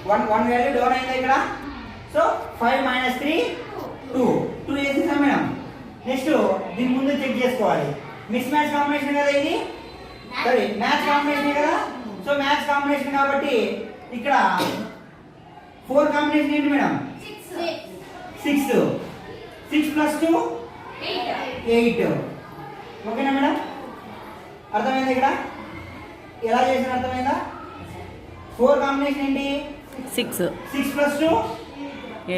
One value down అయింది ఇక్కడ. So 5 - 3 2 వేసేసాం మేడం. నెక్స్ట్ దీని ముందు చెక్ చేసుకోవాలి. మిస్ మ్యాచ్ కాంబినేషన్ కదా ఇది, సారీ మ్యాచ్ కాంబినేషన్ కదా. సో మ్యాచ్ కాంబినేషన్ కాబట్టి ఇక్కడ 4 కాంబినేషన్ ఏంటి మేడం? 6 + 2 8. ఓకేనా మేడం? అర్థమైంది ఇక్కడ ఎలా చేసిన అర్థమైందా? 4 కాంబినేషన్ ఏంటి? 6 + 2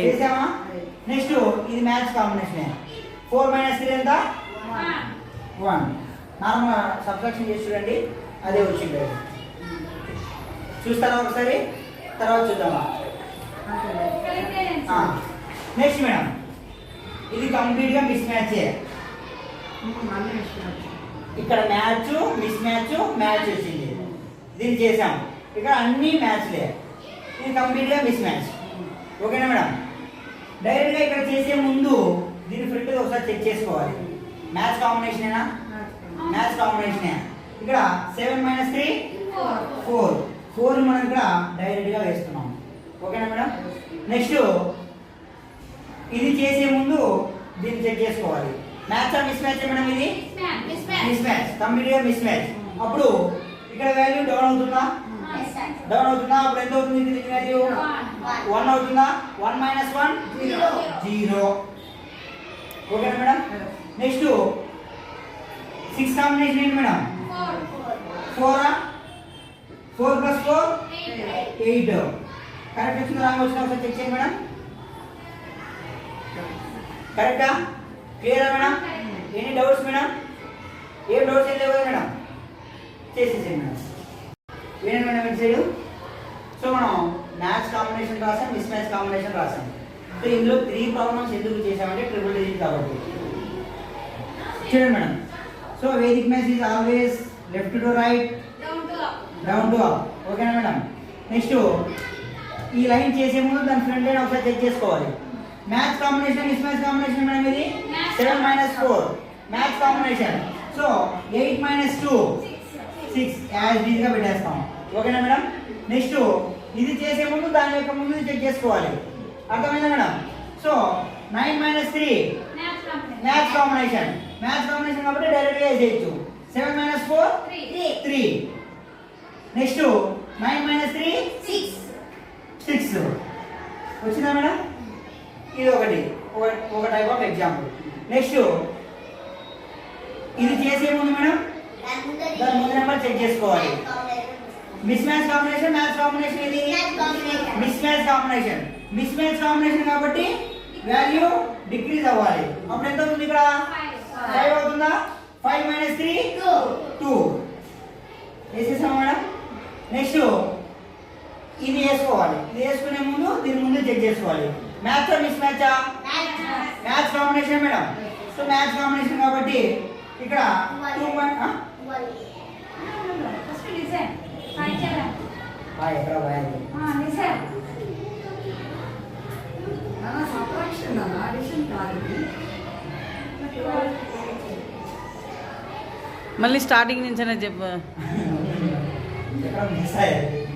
చేసామా? నెక్స్ట్ ఇది మ్యాచ్ కాంబినేషన్. 4 - 3 ఎంత? 1. నార్మల్ సబ్ట్రాక్షన్ చేసి చూడండి, అదే వచ్చింది. చూస్తారా ఒకసారి, తర్వాత చూద్దామా? నెక్స్ట్ మేడం ఇది కంప్లీట్గా మిస్ మ్యాచే. ఇక్కడ మ్యాచ్ మిస్ మ్యాచ్ వచ్చింది, దీన్ని చేసాం. ఇక్కడ అన్ని మ్యాచ్లే, ఇది కంప్లీట్గా మిస్ మ్యాచ్. ఓకేనా మేడం? డైరెక్ట్గా ఇక్కడ చేసే ముందు దీని ఫ్రంట్ ఒకసారి చెక్ చేసుకోవాలి. మ్యాచ్ కాంబినేషనేనా? మ్యాచ్ కాంబినేషనే. ఇక్కడ 7 - 3 4 మనం ఇక్కడ డైరెక్ట్గా వేస్తున్నాం. ఓకేనా మేడం? నెక్స్ట్ ఇది చేసే ముందు దీన్ని చెక్ చేసుకోవాలి. Match miss match madam? ఇది మిస్ మ్యాచ్, కంప్లీట్గా మిస్ మ్యాచ్. అప్పుడు ఇక్కడ వాల్యూ డౌన్ అవుతుందా? డౌన్ అవుతుందా? అప్పుడు ఎంత అవుతుంది? దీని వాల్యూ 1 అవుతుందా? 1 - 1 0. ఓకేనా మేడం? నెక్స్ట్ 6 కాంబినేషన్ ఏంటి మేడం? 4 + 4 8. కరెక్ట్ వచ్చిందా రాంగ్ వచ్చిందా ఒకసారి చెక్ చేయండి మేడం. కరెక్టా? క్లియరా మేడం? Any doubts madam? ఏం డౌట్స్ ఏం లేవు మేడం? చేసేసేయండి మేడం. వినండి మేడం ఇటు సైడ్. సో మనం మ్యాచ్ కాంబినేషన్ రాసాం, మిస్ మ్యాచ్ కాంబినేషన్ రాసాం. సో ఇందులో 3 ప్రాబ్లమ్స్ ఎందుకు చేసామంటే ట్రిపుల్ డిజిట్ కాబట్టి. చూడండి madam. So Vedic match is always left to right, down to up. ఓకేనా మేడం? నెక్స్ట్ ఈ లైన్ చేసే ముందు దాని ఫ్రంట్ లైన్ ఒకసారి చెక్ చేసుకోవాలి. Match combination mismatch combination madam ఇది 7 - 4 match combination. So 8 - 2 6 as these గా పెట్టేస్తాం. ఓకేనా మేడం? నెక్స్ట్ ఇది చేసే ముందు దాని యొక్క ముందు చెక్ చేసుకోవాలి. అర్థమైందా madam? So 9 - 3 match combination. Match combination కాబట్టి డైరెక్ట్ గా చేయొచ్చు. 7 - 4 3. నెక్స్ట్ 9 - 3 6. వచ్చిందా మేడం? ఇది ఒక టైప్ ఆఫ్ ఎగ్జాంపుల్. నెక్స్ట్ ఇది చేసే ముందు మేడం దాని ముందు నెంబర్ చెక్ చేసుకోవాలి. Mismatch combination, match combination. ఇది mismatch combination. Mismatch combination కాబట్టి వాల్యూ డిక్రీజ్ అవ్వాలి. అప్పుడు ఎంత అవుతుంది? ఇక్కడ 5 అవుతుందా? 5 - 3 2 వేసేసాం మేడం. నెక్స్ట్ ఇది వేసుకోవాలి. ఇది వేసుకునే ముందు దీని ముందు చెక్ చేసుకోవాలి. మ్యాచ్ మిస్ మ్యాచా? Match combination madam. So match combination కాబట్టి ఇక్కడ 2 ఎక్కడ మళ్ళీ స్టార్టింగ్ నుంచే చెప్పు. మిస్ అయ్యాయి.